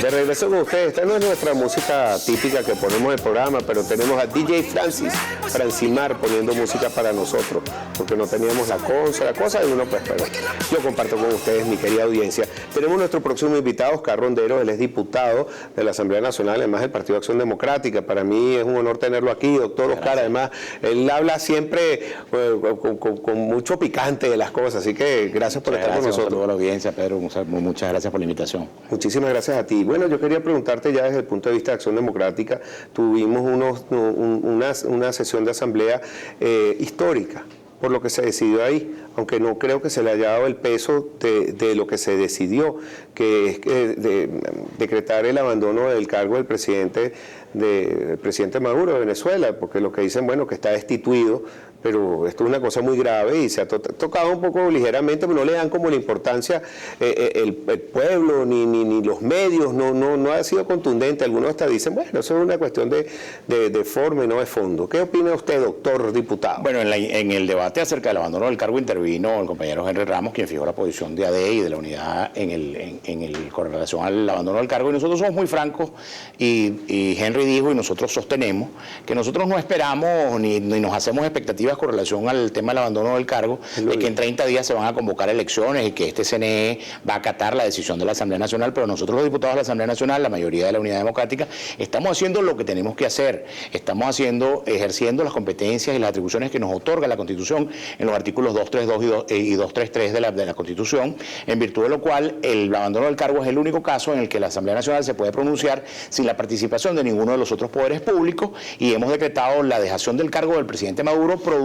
De regreso con ustedes, esta no es nuestra música típica que ponemos en el programa, pero tenemos a DJ Francimar poniendo música para nosotros, porque no teníamos la cosa de uno, pues, pero yo comparto con ustedes, mi querida audiencia. Tenemos nuestro próximo invitado, Oscar Ronderos, él es diputado de la Asamblea Nacional, además del Partido de Acción Democrática. Para mí es un honor tenerlo aquí, doctor Oscar. Además, él habla siempre con mucho picante de las cosas, así que gracias por estar con nosotros. A toda la audiencia, Pedro, muchas gracias por la invitación. Muchísimas gracias a ti. Bueno, yo quería preguntarte ya desde el punto de vista de Acción Democrática, tuvimos una sesión de asamblea histórica por lo que se decidió ahí, aunque no creo que se le haya dado el peso de lo que se decidió, que es decretar el abandono del cargo del presidente Maduro de Venezuela, porque lo que dicen, bueno, que está destituido, pero esto es una cosa muy grave y se ha tocado un poco ligeramente, pero no le dan como la importancia el pueblo ni los medios, no ha sido contundente. Algunos hasta dicen, bueno, eso es una cuestión de forma y no de fondo. ¿Qué opina usted, doctor diputado? Bueno, en el debate acerca del abandono del cargo intervino el compañero Henry Ramos, quien fijó la posición de AD y de la unidad con relación al abandono del cargo, y nosotros somos muy francos, y Henry dijo, y nosotros sostenemos, que nosotros no esperamos ni nos hacemos expectativas con relación al tema del abandono del cargo, de que en 30 días se van a convocar elecciones y que este CNE va a acatar la decisión de la Asamblea Nacional, pero nosotros los diputados de la Asamblea Nacional, la mayoría de la Unidad Democrática, estamos haciendo lo que tenemos que hacer, estamos ejerciendo las competencias y las atribuciones que nos otorga la Constitución en los artículos 232 y 233 de la Constitución, en virtud de lo cual el abandono del cargo es el único caso en el que la Asamblea Nacional se puede pronunciar sin la participación de ninguno de los otros poderes públicos, y hemos decretado la dejación del cargo del presidente Maduro, producto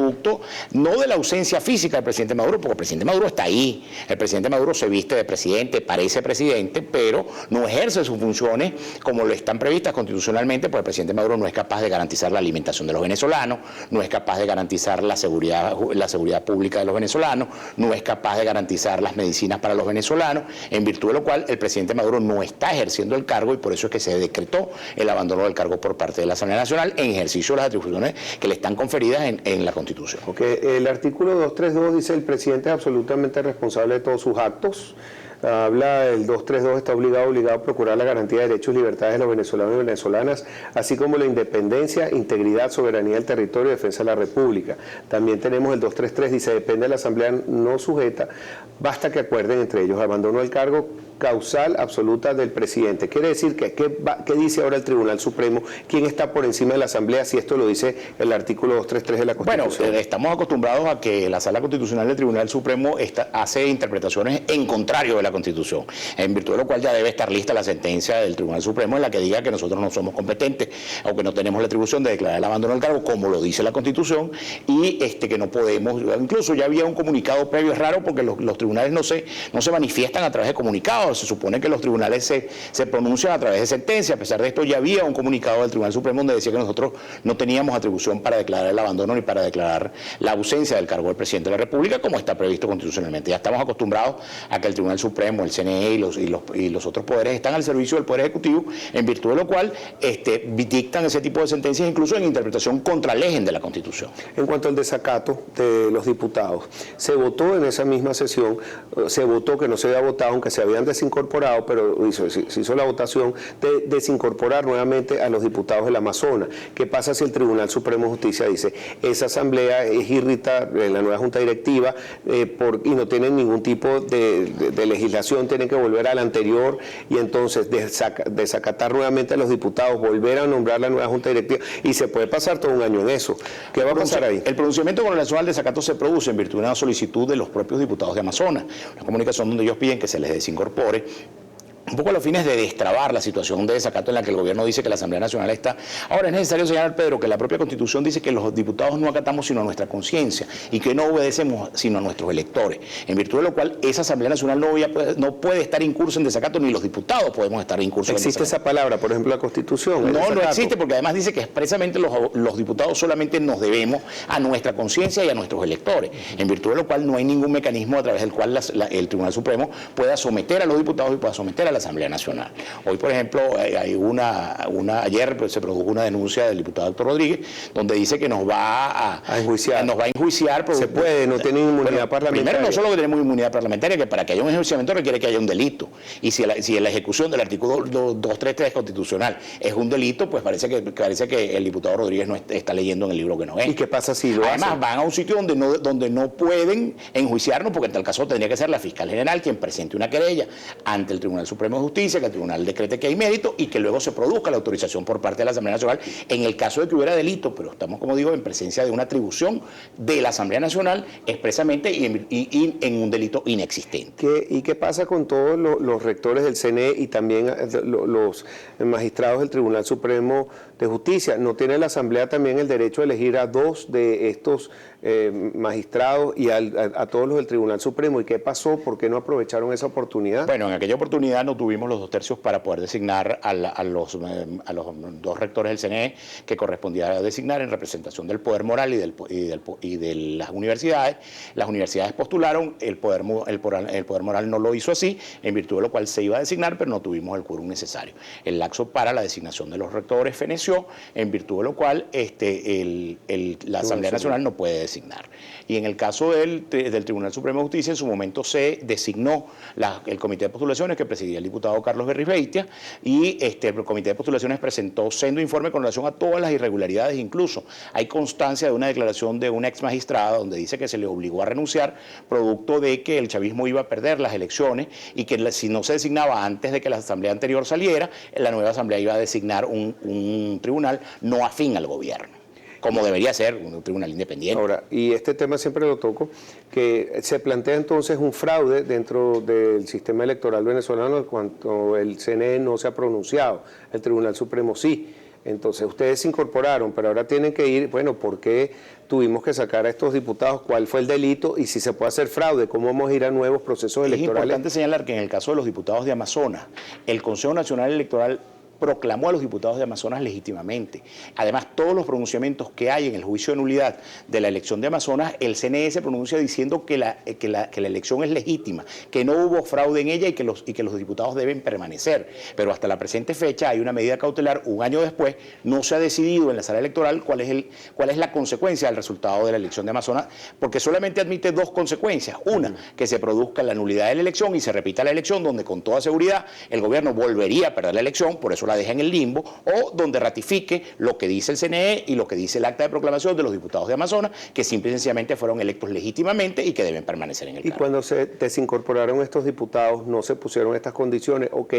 no de la ausencia física del presidente Maduro, porque el presidente Maduro está ahí, el presidente Maduro se viste de presidente, parece presidente, pero no ejerce sus funciones como lo están previstas constitucionalmente, porque el presidente Maduro no es capaz de garantizar la alimentación de los venezolanos, no es capaz de garantizar la seguridad pública de los venezolanos, no es capaz de garantizar las medicinas para los venezolanos, en virtud de lo cual el presidente Maduro no está ejerciendo el cargo, y por eso es que se decretó el abandono del cargo por parte de la Asamblea Nacional en ejercicio de las atribuciones que le están conferidas en la Constitución. Okay. El artículo 232 dice: el presidente es absolutamente responsable de todos sus actos. Habla, el 232 está obligado a procurar la garantía de derechos y libertades de los venezolanos y venezolanas, así como la independencia, integridad, soberanía del territorio y defensa de la República. También tenemos el 233, dice: depende de la Asamblea no sujeta, basta que acuerden entre ellos. Abandono del cargo causal absoluta del presidente. Quiere decir que, ¿qué dice ahora el Tribunal Supremo? ¿Quién está por encima de la Asamblea si esto lo dice el artículo 233 de la Constitución? Bueno, estamos acostumbrados a que la Sala Constitucional del Tribunal Supremo hace interpretaciones en contrario de la Constitución, en virtud de lo cual ya debe estar lista la sentencia del Tribunal Supremo en la que diga que nosotros no somos competentes o que no tenemos la atribución de declarar el abandono del cargo, como lo dice la Constitución, y que no podemos. Incluso ya había un comunicado previo. Es raro porque los tribunales no se manifiestan a través de comunicados. Se supone que los tribunales se pronuncian a través de sentencia. A pesar de esto, ya había un comunicado del Tribunal Supremo donde decía que nosotros no teníamos atribución para declarar el abandono ni para declarar la ausencia del cargo del presidente de la República, como está previsto constitucionalmente. Ya estamos acostumbrados a que el Tribunal Supremo, el CNE y los otros poderes están al servicio del Poder Ejecutivo, en virtud de lo cual dictan ese tipo de sentencias, incluso en interpretación contra legen de la Constitución. En cuanto al desacato de los diputados, se votó en esa misma sesión, se votó que no se había votado, aunque se habían desincorporado, pero se hizo la votación de desincorporar nuevamente a los diputados del Amazonas. ¿Qué pasa si el Tribunal Supremo de Justicia dice: esa asamblea es irritar la nueva junta directiva y no tienen ningún tipo de legislación, tienen que volver a la anterior, y entonces desacatar nuevamente a los diputados, volver a nombrar la nueva junta directiva, y se puede pasar todo un año en eso? ¿Qué va a pasar ahí? El pronunciamiento con relación al desacato se produce en virtud de una solicitud de los propios diputados de Amazonas, una comunicación donde ellos piden que se les desincorpore, un poco a los fines de destrabar la situación de desacato en la que el gobierno dice que la Asamblea Nacional está. Ahora, es necesario señalar, Pedro, que la propia Constitución dice que los diputados no acatamos sino a nuestra conciencia y que no obedecemos sino a nuestros electores, en virtud de lo cual esa Asamblea Nacional no puede estar incursa en desacato, ni los diputados podemos estar incursos en desacato. ¿Existe esa palabra, por ejemplo, en la Constitución? No existe, porque además dice que expresamente los diputados solamente nos debemos a nuestra conciencia y a nuestros electores, en virtud de lo cual no hay ningún mecanismo a través del cual el Tribunal Supremo pueda someter a los diputados y pueda someter a la Asamblea Nacional. Hoy, por ejemplo, ayer pues, se produjo una denuncia del diputado Héctor Rodríguez, donde dice que nos va a enjuiciar. Nos va a enjuiciar. Se puede, no tiene inmunidad parlamentaria. Primero, no solo que tenemos inmunidad parlamentaria, que para que haya un enjuiciamiento requiere que haya un delito. Y si la ejecución del artículo 233 constitucional es un delito, pues parece que el diputado Rodríguez no está leyendo en el libro que no es. ¿Y qué pasa si lo Además, hacen? van a un sitio donde no pueden enjuiciarnos, porque en tal caso tendría que ser la fiscal general quien presente una querella ante el Tribunal Supremo de Justicia, que el tribunal decrete que hay mérito y que luego se produzca la autorización por parte de la Asamblea Nacional en el caso de que hubiera delito, pero estamos, como digo, en presencia de una atribución de la Asamblea Nacional expresamente y en un delito inexistente. ¿Y qué pasa con todos los rectores del CNE y también los magistrados del Tribunal Supremo de Justicia? ¿No tiene la Asamblea también el derecho a elegir a 2 de estos magistrados y a todos los del Tribunal Supremo? ¿Y qué pasó? ¿Por qué no aprovecharon esa oportunidad? Bueno, en aquella oportunidad no tuvimos los 2/3 para poder designar a los 2 rectores del CNE que correspondía designar en representación del poder moral y de las universidades. Las universidades postularon, el poder moral no lo hizo así, en virtud de lo cual se iba a designar, pero no tuvimos el quórum necesario. El lapso para la designación de los rectores feneció, en virtud de lo cual la Asamblea Nacional no puede designar. Y en el caso del Tribunal Supremo de Justicia, en su momento se designó el Comité de Postulaciones que presidía el diputado Carlos Berrizbeitia, y el Comité de Postulaciones presentó sendo informe con relación a todas las irregularidades. Incluso hay constancia de una declaración de una ex magistrada donde dice que se le obligó a renunciar producto de que el chavismo iba a perder las elecciones y que si no se designaba antes de que la asamblea anterior saliera, la nueva asamblea iba a designar un tribunal no afín al gobierno, como debería ser un tribunal independiente. Ahora, y este tema siempre lo toco, que se plantea entonces un fraude dentro del sistema electoral venezolano en cuanto el CNE no se ha pronunciado, el Tribunal Supremo sí. Entonces ustedes se incorporaron, pero ahora tienen que ir, bueno, ¿por qué tuvimos que sacar a estos diputados? ¿Cuál fue el delito? Y si se puede hacer fraude, ¿cómo vamos a ir a nuevos procesos electorales? Es importante señalar que en el caso de los diputados de Amazonas, el Consejo Nacional Electoral proclamó a los diputados de Amazonas legítimamente. Además, todos los pronunciamientos que hay en el juicio de nulidad de la elección de Amazonas, el CNE se pronuncia diciendo que la elección es legítima, que no hubo fraude en ella y que los diputados deben permanecer. Pero hasta la presente fecha hay una medida cautelar, un año después, no se ha decidido en la sala electoral cuál es la consecuencia del resultado de la elección de Amazonas, porque solamente admite 2 consecuencias. Una, que se produzca la nulidad de la elección y se repita la elección, donde con toda seguridad el gobierno volvería a perder la elección, por eso la deja en el limbo, o donde ratifique lo que dice el CNE y lo que dice el acta de proclamación de los diputados de Amazonas, que simple y sencillamente fueron electos legítimamente y que deben permanecer en el cargo. Y cuando se desincorporaron estos diputados, no se pusieron estas condiciones, ok,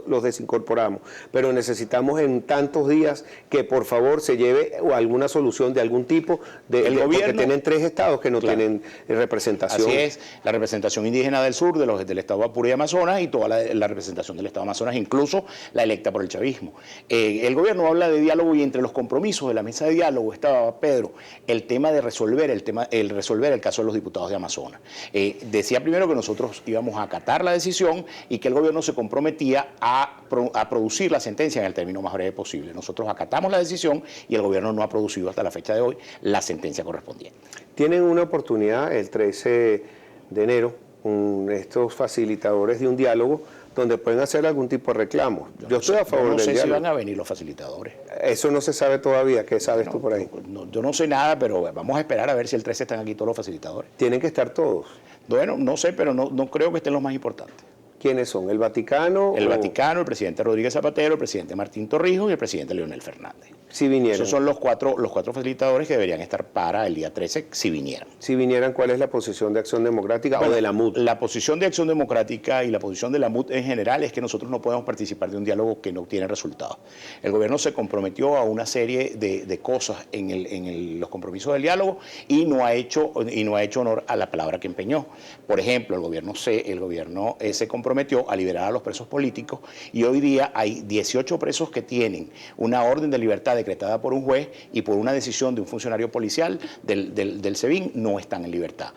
los desincorporamos, pero necesitamos en tantos días que por favor se lleve alguna solución de algún tipo, porque tienen 3 estados que no tienen representación. Así es, la representación indígena del sur, del estado Apure y Amazonas, y toda la representación del estado Amazonas, incluso la electa por el chavismo. El gobierno habla de diálogo y entre los compromisos de la mesa de diálogo estaba, Pedro, el tema de resolver el caso de los diputados de Amazonas. Decía primero que nosotros íbamos a acatar la decisión y que el gobierno se comprometía a producir la sentencia en el término más breve posible. Nosotros acatamos la decisión y el gobierno no ha producido hasta la fecha de hoy la sentencia correspondiente. Tienen una oportunidad el 13 de enero con estos facilitadores de un diálogo donde pueden hacer algún tipo de reclamo. Yo estoy a favor del diálogo. No sé si van a venir los facilitadores. Eso no se sabe todavía. ¿Qué sabes tú por ahí? Yo no sé nada, pero vamos a esperar a ver si el 13 están aquí todos los facilitadores. Tienen que estar todos. Bueno, no sé, pero no creo que estén los más importantes. ¿Quiénes son? ¿El Vaticano? El Vaticano, el presidente Rodríguez Zapatero, el presidente Martín Torrijos y el presidente Leonel Fernández. Si vinieran. Esos son los cuatro facilitadores que deberían estar para el día 13 si vinieran. Si vinieran, ¿cuál es la posición de Acción Democrática o de la MUD? La posición de Acción Democrática y la posición de la MUD en general es que nosotros no podemos participar de un diálogo que no tiene resultados. El gobierno se comprometió a una serie de cosas en los compromisos del diálogo y no ha hecho honor a la palabra que empeñó. Por ejemplo, el gobierno se comprometió a liberar a los presos políticos y hoy día hay 18 presos que tienen una orden de libertad decretada por un juez y por una decisión de un funcionario policial del SEBIN no están en libertad.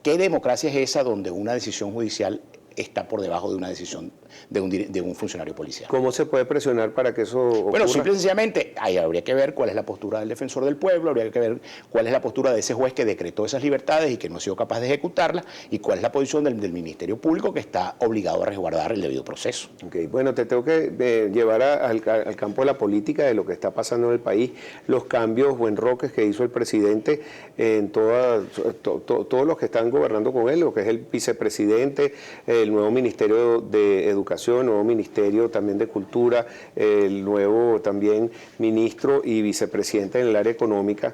¿Qué democracia es esa donde una decisión judicial está por debajo de una decisión de un funcionario policial. ¿Cómo se puede presionar para que eso ocurra? Bueno, simple y sencillamente, ahí habría que ver cuál es la postura del defensor del pueblo, habría que ver cuál es la postura de ese juez que decretó esas libertades y que no ha sido capaz de ejecutarlas, y cuál es la posición del Ministerio Público, que está obligado a resguardar el debido proceso. Okay. Bueno, te tengo que llevar al campo de la política, de lo que está pasando en el país, los cambios o enroques que hizo el presidente en todos los que están gobernando con él, lo que es el vicepresidente, el nuevo Ministerio de Educación, el nuevo Ministerio también de Cultura, el nuevo también ministro y vicepresidente en el área económica.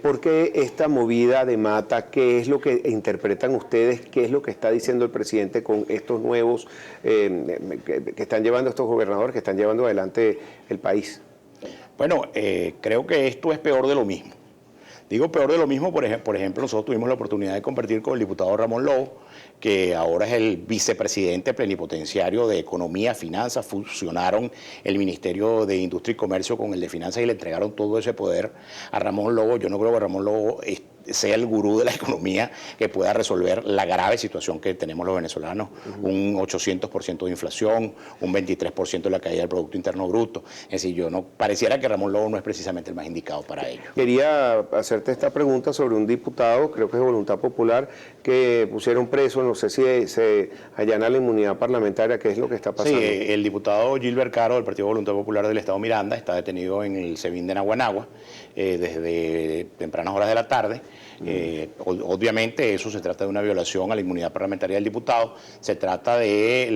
¿Por qué esta movida de mata? ¿Qué es lo que interpretan ustedes? ¿Qué es lo que está diciendo el presidente con estos nuevos que están llevando estos gobernadores, que están llevando adelante el país? Bueno, creo que esto es peor de lo mismo. Digo peor de lo mismo, por ejemplo, nosotros tuvimos la oportunidad de compartir con el diputado Ramón Lobo, que ahora es el vicepresidente plenipotenciario de Economía, Finanzas. Fusionaron el Ministerio de Industria y Comercio con el de Finanzas y le entregaron todo ese poder a Ramón Lobo. Yo no creo que Ramón Lobo sea el gurú de la economía que pueda resolver la grave situación que tenemos los venezolanos, un 800% de inflación, un 23% de la caída del Producto Interno Bruto. Es decir, pareciera que Ramón Lobo no es precisamente el más indicado para ello. Quería hacerte esta pregunta sobre un diputado, creo que es de Voluntad Popular, que pusieron preso, no sé si se allana la inmunidad parlamentaria, ¿qué es lo que está pasando? Sí, el diputado Gilbert Caro del Partido Voluntad Popular del Estado Miranda está detenido en el SEBIN de Naguanagua desde tempranas horas de la tarde. Obviamente eso se trata de una violación a la inmunidad parlamentaria del diputado, se trata de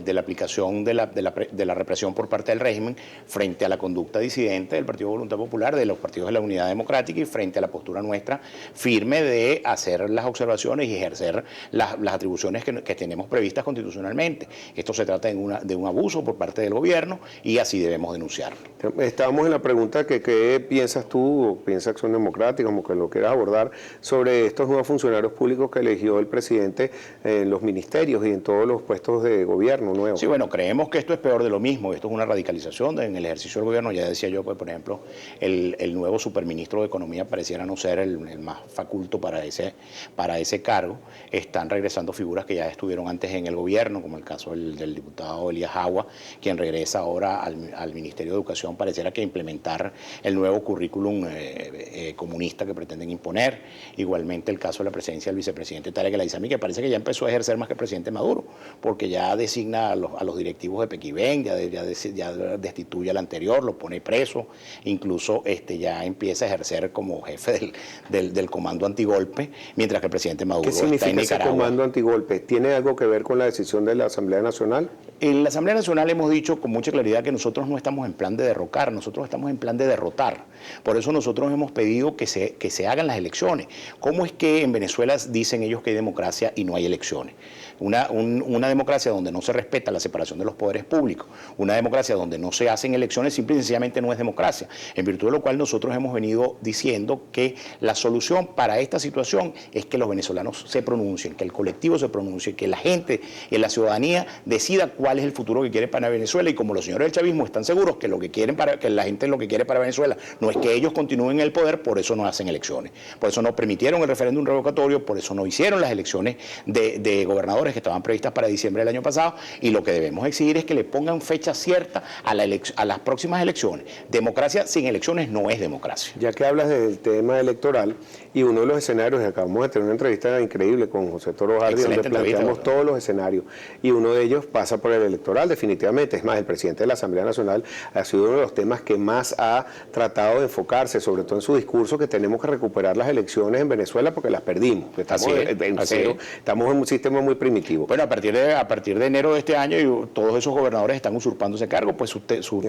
la aplicación de la represión por parte del régimen frente a la conducta disidente del Partido Voluntad Popular, de los partidos de la Unidad Democrática, y frente a la postura nuestra firme de hacer las observaciones y ejercer las atribuciones que tenemos previstas constitucionalmente. Esto se trata de un abuso por parte del gobierno y así debemos denunciarlo. Estábamos en la pregunta que ¿qué piensas tú, o piensa Acción Democrática, como que lo quieras abordar, sobre estos nuevos funcionarios públicos que eligió el presidente en los ministerios y en todos los puestos de gobierno nuevos? Sí, bueno, creemos que esto es peor de lo mismo, esto es una radicalización en el ejercicio del gobierno. Ya decía yo, pues, por ejemplo, el nuevo superministro de Economía pareciera no ser el más faculto para ese cargo. Están regresando figuras que ya estuvieron antes en el gobierno, como el caso del diputado Elías Agua, quien regresa ahora al Ministerio de Educación. Pareciera que implementar el nuevo currículum comunista que pretenden imponer. Igualmente el caso de la presidencia del vicepresidente Tarek El Aissami, que parece que ya empezó a ejercer más que el presidente Maduro, porque ya designa a los directivos de Pequiven, ya destituye al anterior, lo pone preso, incluso ya empieza a ejercer como jefe del comando antigolpe, mientras que el presidente Maduro está en Nicaragua. ¿Qué significa ese comando antigolpe? ¿Tiene algo que ver con la decisión de la Asamblea Nacional? En la Asamblea Nacional hemos dicho con mucha claridad que nosotros no estamos en plan de derrocar, nosotros estamos en plan de derrotar. Por eso nosotros hemos pedido que se hagan las elecciones. ¿Cómo es que en Venezuela dicen ellos que hay democracia y no hay elecciones? Una democracia donde no se respeta la separación de los poderes públicos, una democracia donde no se hacen elecciones, simple y sencillamente no es democracia. En virtud de lo cual nosotros hemos venido diciendo que la solución para esta situación es que los venezolanos se pronuncien, que el colectivo se pronuncie, que la gente y la ciudadanía decida cuál es el futuro que quiere para Venezuela. Y como los señores del chavismo están seguros que que la gente lo que quiere para Venezuela no es que ellos continúen en el poder, por eso no hacen elecciones. Por eso no permitieron el referéndum revocatorio, por eso no hicieron las elecciones de gobernadores que estaban previstas para diciembre del año pasado, y lo que debemos exigir es que le pongan fecha cierta a las próximas elecciones. Democracia sin elecciones no es democracia. Ya que hablas del tema electoral, y uno de los escenarios, acabamos de tener una entrevista increíble con José Toro Hardy, donde planteamos todos los escenarios, y uno de ellos pasa por el electoral definitivamente. Es más, el presidente de la Asamblea Nacional ha sido uno de los temas que más ha tratado de enfocarse, sobre todo en su discurso, que tenemos que recuperar las elecciones en Venezuela porque las perdimos. Estamos en cero, estamos en un sistema muy primitivo. Bueno, a partir de enero de este año, todos esos gobernadores están usurpando ese cargo, pues su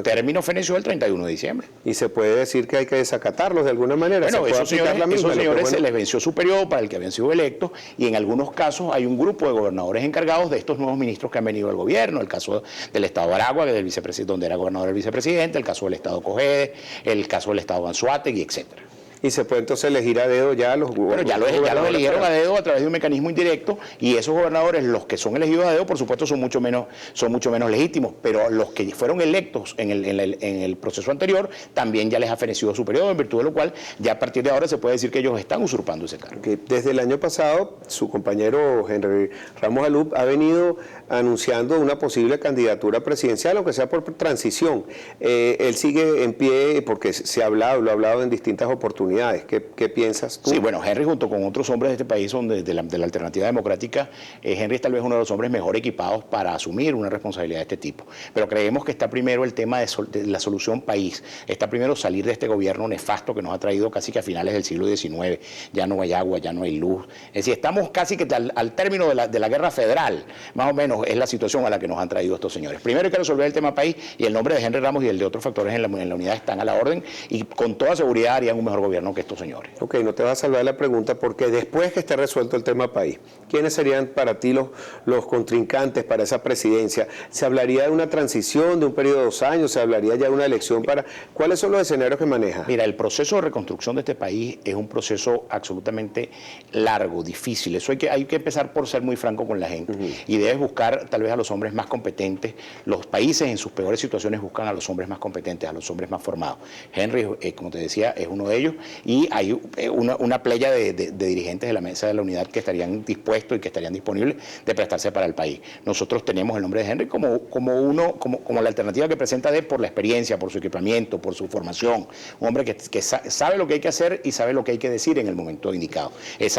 término feneció el 31 de diciembre. Y se puede decir que hay que desacatarlos de alguna manera. Bueno, esos señores se les venció su periodo para el que habían sido electos, y en algunos casos hay un grupo de gobernadores encargados de estos nuevos ministros que han venido al gobierno. El caso del estado de Aragua, donde era gobernador el vicepresidente, el caso del estado Cogede, el caso del estado Anzoátegui, etcétera. Y se puede entonces elegir a dedo ya los Pero ya los eligieron a dedo a través de un mecanismo indirecto, y esos gobernadores, los que son elegidos a dedo, por supuesto, son mucho menos legítimos, pero los que fueron electos en el proceso anterior, también ya les ha fenecido su periodo, en virtud de lo cual ya a partir de ahora se puede decir que ellos están usurpando ese cargo. Que desde el año pasado, su compañero Henry Ramos Alup ha venido anunciando una posible candidatura presidencial, aunque sea por transición. Él sigue en pie porque lo ha hablado en distintas oportunidades. ¿Qué piensas tú? Sí, bueno, Henry junto con otros hombres de este país son de la alternativa democrática, Henry es tal vez uno de los hombres mejor equipados para asumir una responsabilidad de este tipo. Pero creemos que está primero el tema de la solución país, está primero salir de este gobierno nefasto que nos ha traído casi que a finales del siglo XIX, ya no hay agua, ya no hay luz. Es decir, estamos casi que al término de la guerra federal, más o menos es la situación a la que nos han traído estos señores. Primero hay que resolver el tema país, y el nombre de Henry Ramos y el de otros factores en la unidad están a la orden, y con toda seguridad harían un mejor gobierno que estos señores. Ok, no te vas a salvar la pregunta, porque después que esté resuelto el tema país, ¿quiénes serían para ti los contrincantes para esa presidencia? ¿Se hablaría de una transición, de un periodo de 2 años? ¿Se hablaría ya de una elección para...? ¿Cuáles son los escenarios que maneja? Mira, el proceso de reconstrucción de este país es un proceso absolutamente largo, difícil. Eso hay que empezar por ser muy franco con la gente. Y debes buscar tal vez a los hombres más competentes. Los países en sus peores situaciones buscan a los hombres más competentes, a los hombres más formados. Henry, como te decía, es uno de ellos, y hay una playa de dirigentes de la mesa de la unidad que estarían dispuestos y que estarían disponibles de prestarse para el país. Nosotros tenemos el nombre de Henry como la alternativa que presenta por la experiencia, por su equipamiento, por su formación. Un hombre que sabe lo que hay que hacer y sabe lo que hay que decir en el momento indicado.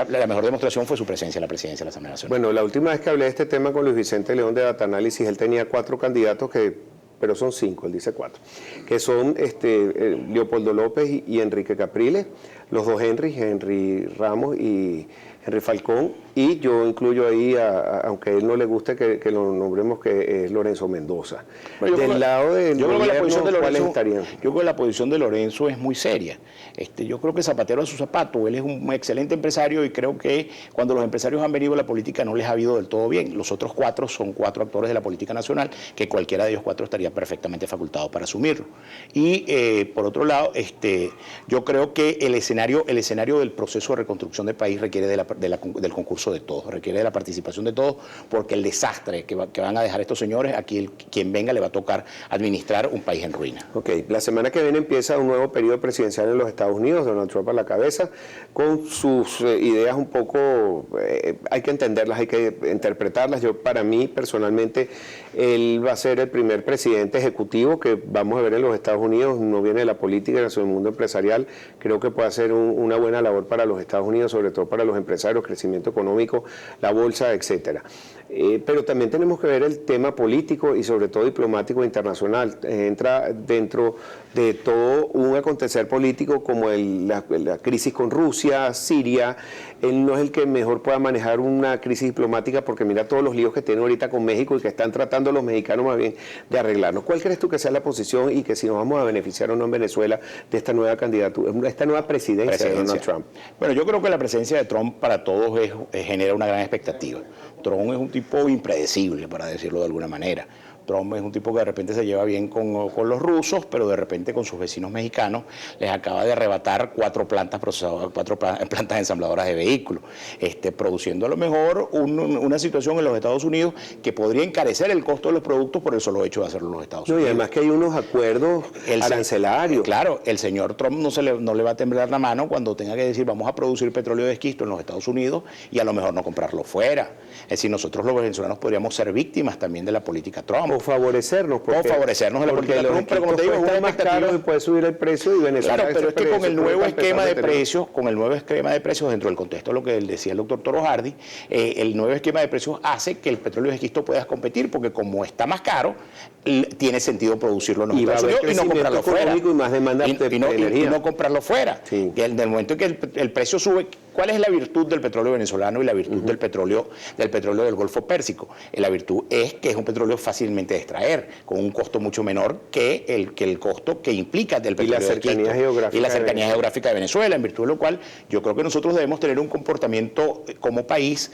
La mejor demostración fue su presencia en la presidencia de la Asamblea Nacional. Bueno, la última vez que hablé de este tema con Luis Vicente León de Data Análisis, él tenía 4 candidatos pero son 5, él dice 4, que son Leopoldo López y Enrique Capriles, los dos Henry Ramos y Henry Falcón, y yo incluyo ahí, aunque a él no le guste que lo nombremos, que es Lorenzo Mendoza. Bueno, Del lado del gobierno, ¿cuáles estarían? Yo creo que la posición de Lorenzo es muy seria. Yo creo que zapatero a su zapato. Él es un excelente empresario, y creo que cuando los empresarios han venido a la política no les ha ido del todo bien. Los otros 4 son 4 actores de la política nacional, que cualquiera de ellos 4 estaría perfectamente facultado para asumirlo. Y por otro lado, yo creo que el escenario del proceso de reconstrucción del país requiere del concurso de todos, requiere de la participación de todos, porque el desastre que van a dejar estos señores, aquí quien venga le va a tocar administrar un país en ruina. Ok, la semana que viene empieza un nuevo periodo presidencial en los Estados Unidos, Donald Trump a la cabeza, con sus ideas un poco, hay que entenderlas, hay que interpretarlas. Para mí, personalmente, él va a ser el primer presidente ejecutivo que vamos a ver en los Estados Unidos, no viene de la política, sino del mundo empresarial. Creo que puede hacer una buena labor para los Estados Unidos, sobre todo para los empresarios, crecimiento económico, la bolsa, etcétera. Pero también tenemos que ver el tema político y sobre todo diplomático internacional. Entra dentro de todo un acontecer político como la crisis con Rusia, Siria. Él no es el que mejor pueda manejar una crisis diplomática, porque mira todos los líos que tiene ahorita con México y que están tratando los mexicanos más bien de arreglarnos. ¿Cuál crees tú que sea la posición, y que si nos vamos a beneficiar o no en Venezuela de esta nueva candidatura, esta nueva presidencia de Donald Trump? Bueno, yo creo que la presencia de Trump para todos genera una gran expectativa. Trump es un tipo impredecible, para decirlo de alguna manera. Trump es un tipo que de repente se lleva bien con los rusos, pero de repente con sus vecinos mexicanos les acaba de arrebatar 4 plantas ensambladoras de vehículos, produciendo a lo mejor una situación en los Estados Unidos que podría encarecer el costo de los productos por el solo hecho de hacerlo en los Estados Unidos. Y además que hay unos acuerdos arancelarios. Claro, el señor Trump no le va a temblar la mano cuando tenga que decir vamos a producir petróleo de esquisto en los Estados Unidos y a lo mejor no comprarlo fuera. Es decir, nosotros los venezolanos podríamos ser víctimas también de la política Trump. O favorecernos. O favorecernos en la política Trump, pero como te digo, es una más caro y puede subir el precio, y Venezuela... Claro, pero es que con el nuevo esquema de precios, dentro del contexto de lo que decía el doctor Toro Hardy, el nuevo esquema de precios hace que el petróleo de esquisto pueda competir, porque como está más caro, tiene sentido producirlo en los Estados Unidos y no comprarlo fuera. Y más demanda de energía. Y no comprarlo fuera. Sí. Y del momento en que el precio sube, ¿Cuál es la virtud del petróleo venezolano y la virtud del petróleo del Golfo Pérsico? La virtud es que es un petróleo fácilmente de extraer, con un costo mucho menor que el costo que implica del petróleo y la cercanía geográfica y la cercanía geográfica de Venezuela, en virtud de lo cual yo creo que nosotros debemos tener un comportamiento como país,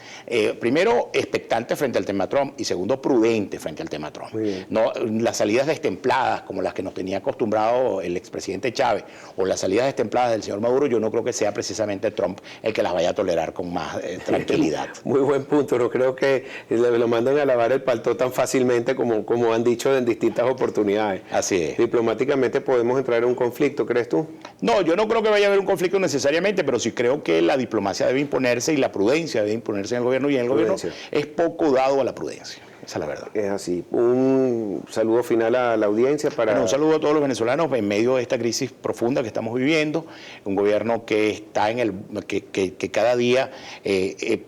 primero, expectante frente al tema Trump y segundo, prudente frente al tema Trump. No, las salidas destempladas como las que nos tenía acostumbrado el expresidente Chávez o las salidas destempladas del señor Maduro, yo no creo que sea precisamente Trump el que las vaya a tolerar con más tranquilidad. Muy buen punto, no creo que lo mandan a lavar el palto tan fácilmente como han dicho en distintas oportunidades. Así es. Diplomáticamente podemos entrar en un conflicto, ¿crees tú? No, yo no creo que vaya a haber un conflicto necesariamente, pero sí creo que la diplomacia debe imponerse y la prudencia debe imponerse en el gobierno, y en el gobierno es poco dado a la prudencia. Esa es la verdad. Es así. Un saludo final a la audiencia para... Bueno, un saludo a todos los venezolanos en medio de esta crisis profunda que estamos viviendo, un gobierno que está que cada día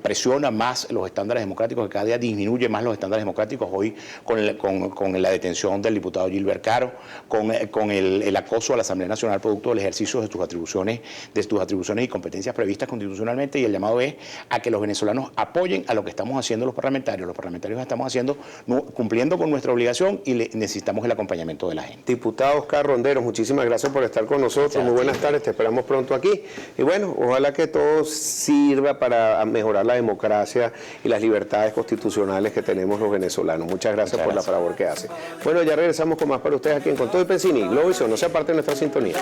presiona más los estándares democráticos, que cada día disminuye más los estándares democráticos. Hoy con la detención del diputado Gilbert Caro, con el acoso a la Asamblea Nacional producto del ejercicio de tus atribuciones y competencias previstas constitucionalmente, y el llamado es a que los venezolanos apoyen a lo que estamos haciendo los parlamentarios. Los parlamentarios estamos haciendo cumpliendo con nuestra obligación y necesitamos el acompañamiento de la gente. Diputado Oscar Ronderos, muchísimas gracias por estar con nosotros. Muy buenas tardes, te esperamos pronto aquí. Y bueno, ojalá que todo sirva para mejorar la democracia y las libertades constitucionales que tenemos los venezolanos. Muchas gracias por la labor que hace. Bueno, ya regresamos con más para ustedes aquí en Con Todo y Pensini. Globovisión, no se aparte de nuestra sintonía.